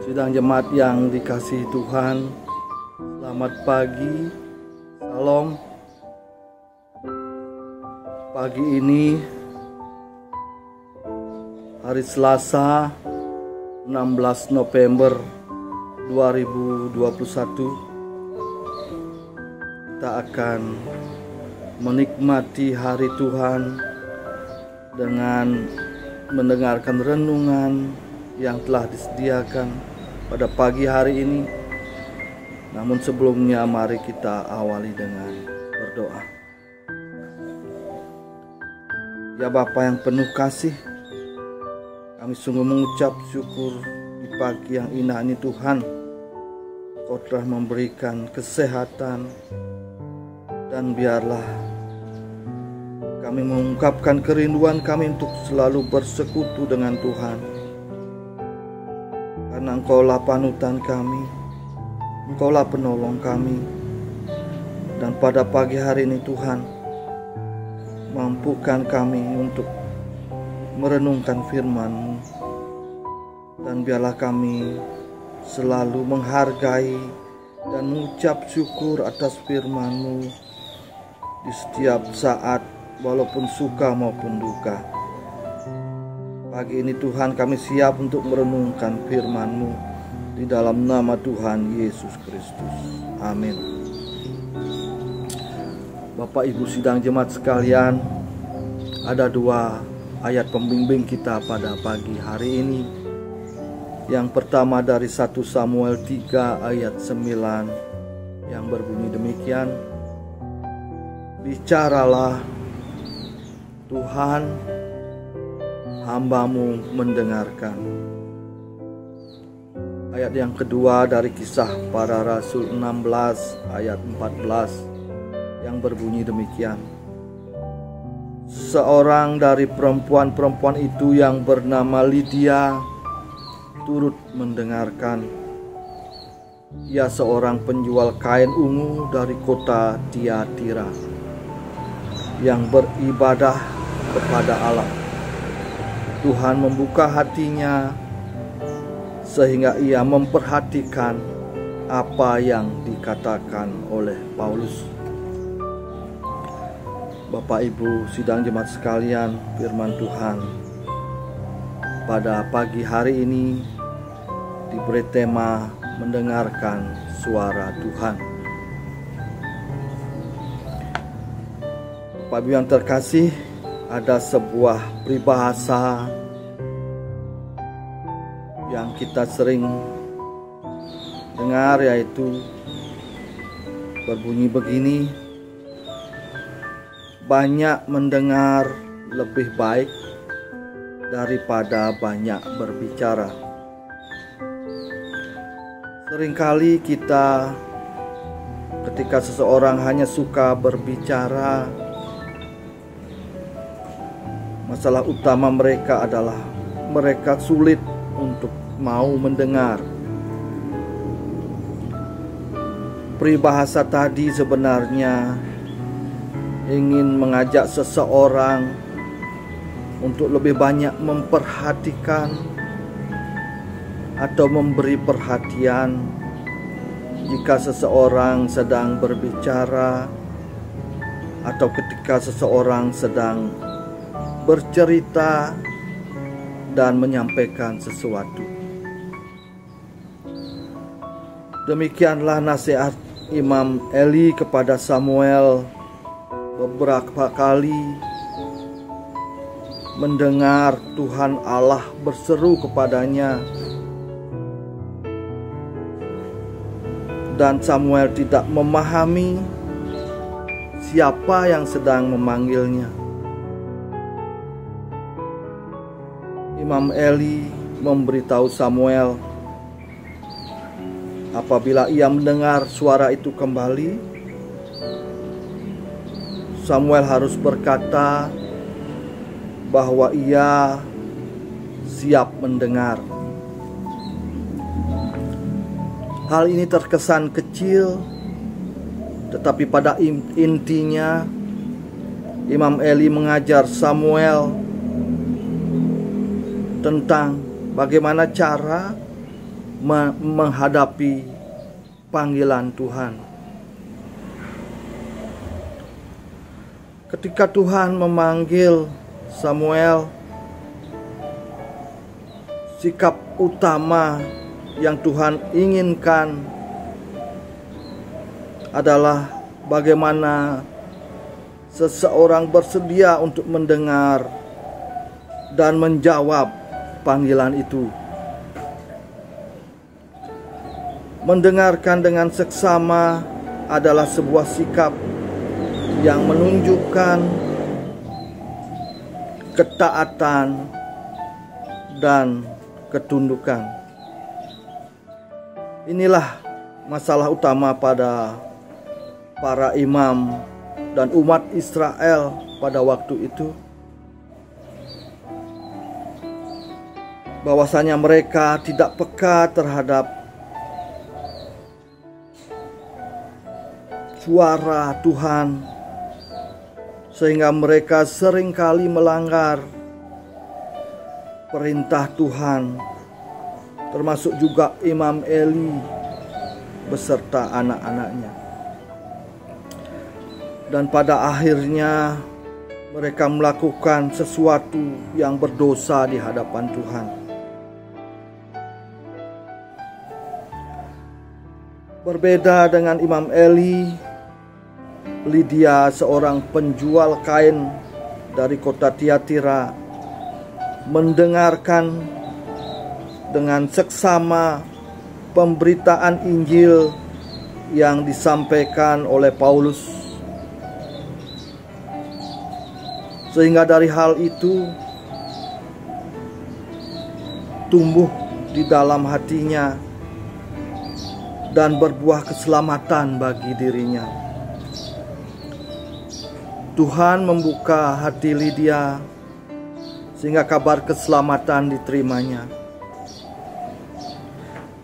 Sidang jemaat yang dikasihi Tuhan, selamat pagi, salam. Pagi ini hari Selasa 16 November 2021, kita akan menikmati hari Tuhan dengan mendengarkan renungan yang telah disediakan pada pagi hari ini. Namun sebelumnya mari kita awali dengan berdoa. Ya Bapa yang penuh kasih, kami sungguh mengucap syukur di pagi yang indah ini Tuhan. Kau telah memberikan kesehatan, dan biarlah kami mengungkapkan kerinduan kami untuk selalu bersekutu dengan Tuhan. Karena Engkaulah panutan kami, Engkaulah penolong kami. Dan pada pagi hari ini Tuhan, mampukan kami untuk merenungkan firman-Mu. Dan biarlah kami selalu menghargai dan mengucap syukur atas firman-Mu di setiap saat, walaupun suka maupun duka. Pagi ini Tuhan, kami siap untuk merenungkan firman-Mu di dalam nama Tuhan Yesus Kristus. Amin. Bapak Ibu sidang jemaat sekalian, ada dua ayat pembimbing kita pada pagi hari ini. Yang pertama dari 1 Samuel 3 ayat 9 yang berbunyi demikian. Bicaralah Tuhan, hamba-Mu mendengarkan. Ayat yang kedua dari Kisah Para Rasul 16 ayat 14 yang berbunyi demikian. Seorang dari perempuan-perempuan itu yang bernama Lydia turut mendengarkan. Ia seorang penjual kain ungu dari kota Tiatira yang beribadah kepada Allah. Tuhan membuka hatinya sehingga ia memperhatikan apa yang dikatakan oleh Paulus. Bapak Ibu sidang jemaat sekalian, firman Tuhan pada pagi hari ini diberi tema mendengarkan suara Tuhan. Bapak Ibu yang terkasih, ada sebuah peribahasa yang kita sering dengar, yaitu berbunyi begini: banyak mendengar lebih baik daripada banyak berbicara. Seringkali kita ketika seseorang hanya suka berbicara, masalah utama mereka adalah mereka sulit untuk mau mendengar. Peribahasa tadi sebenarnya ingin mengajak seseorang untuk lebih banyak memperhatikan atau memberi perhatian jika seseorang sedang berbicara atau ketika seseorang sedang bercerita dan menyampaikan sesuatu. Demikianlah nasihat Imam Eli kepada Samuel beberapa kali mendengar Tuhan Allah berseru kepadanya, dan Samuel tidak memahami siapa yang sedang memanggilnya. Imam Eli memberitahu Samuel apabila ia mendengar suara itu kembali, Samuel harus berkata bahwa ia siap mendengar. Hal ini terkesan kecil, tetapi pada intinya Imam Eli mengajar Samuel tentang bagaimana cara menghadapi panggilan Tuhan. Ketika Tuhan memanggil Samuel, sikap utama yang Tuhan inginkan adalah bagaimana seseorang bersedia untuk mendengar dan menjawab panggilan itu. Mendengarkan dengan seksama adalah sebuah sikap yang menunjukkan ketaatan dan ketundukan. Inilah masalah utama pada para imam dan umat Israel pada waktu itu, bahwasanya mereka tidak peka terhadap suara Tuhan, sehingga mereka seringkali melanggar perintah Tuhan, termasuk juga Imam Eli beserta anak-anaknya. Dan pada akhirnya mereka melakukan sesuatu yang berdosa di hadapan Tuhan. Berbeda dengan Imam Eli, Lydia, seorang penjual kain dari kota Tiatira, mendengarkan dengan seksama pemberitaan Injil yang disampaikan oleh Paulus, sehingga dari hal itu tumbuh di dalam hatinya dan berbuah keselamatan bagi dirinya. Tuhan membuka hati Lydia sehingga kabar keselamatan diterimanya.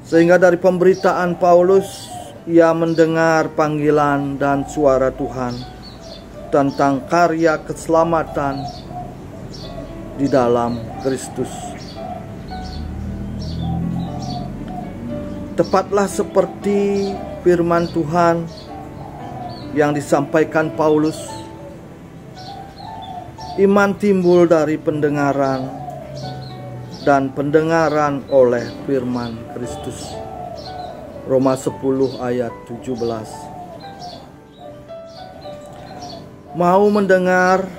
Sehingga dari pemberitaan Paulus, ia mendengar panggilan dan suara Tuhan tentang karya keselamatan di dalam Kristus. Tepatlah seperti firman Tuhan yang disampaikan Paulus, iman timbul dari pendengaran, dan pendengaran oleh firman Kristus. Roma 10 ayat 17. Mau mendengar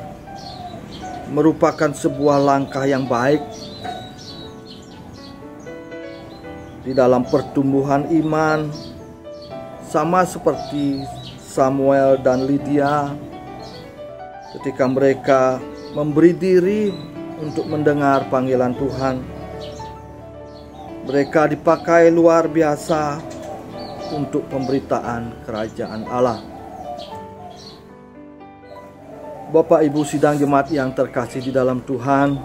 merupakan sebuah langkah yang baik di dalam pertumbuhan iman, sama seperti Samuel dan Lydia ketika mereka memberi diri untuk mendengar panggilan Tuhan. Mereka dipakai luar biasa untuk pemberitaan kerajaan Allah. Bapak Ibu sidang jemaat yang terkasih di dalam Tuhan,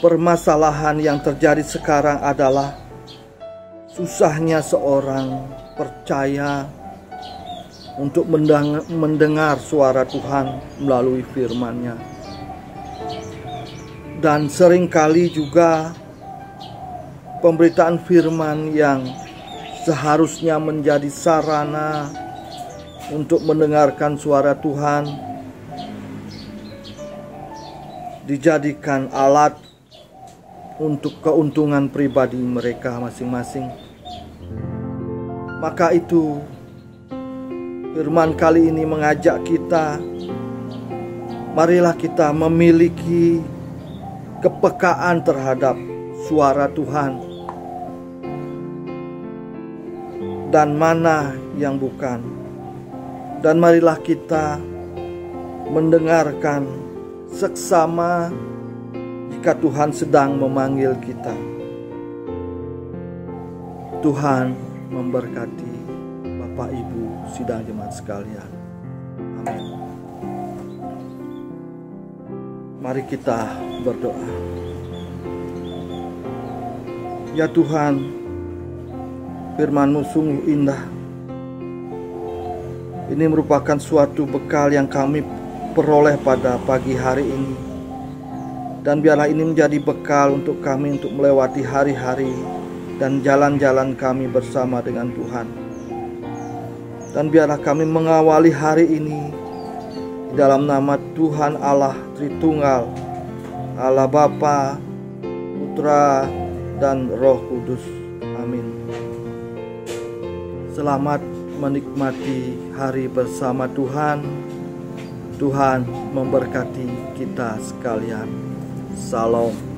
permasalahan yang terjadi sekarang adalah susahnya seorang percaya untuk mendengar suara Tuhan melalui firman-Nya. Dan seringkali juga pemberitaan firman yang seharusnya menjadi sarana untuk mendengarkan suara Tuhan dijadikan alat untuk keuntungan pribadi mereka masing-masing. Maka itu firman kali ini mengajak kita, marilah kita memiliki kepekaan terhadap suara Tuhan dan mana yang bukan. Dan marilah kita mendengarkan seksama jika Tuhan sedang memanggil kita. Tuhan memberkati Bapak Ibu sidang jemaat sekalian. Amin. Mari kita berdoa. Ya Tuhan, firman-Mu sungguh indah. Ini merupakan suatu bekal yang kami peroleh pada pagi hari ini. Dan biarlah ini menjadi bekal untuk kami untuk melewati hari-hari dan jalan-jalan kami bersama dengan Tuhan. Dan biarlah kami mengawali hari ini di dalam nama Tuhan Allah Tritunggal, Allah Bapa, Putra, dan Roh Kudus. Amin. Selamat menikmati hari bersama Tuhan. Tuhan memberkati kita sekalian. Salam.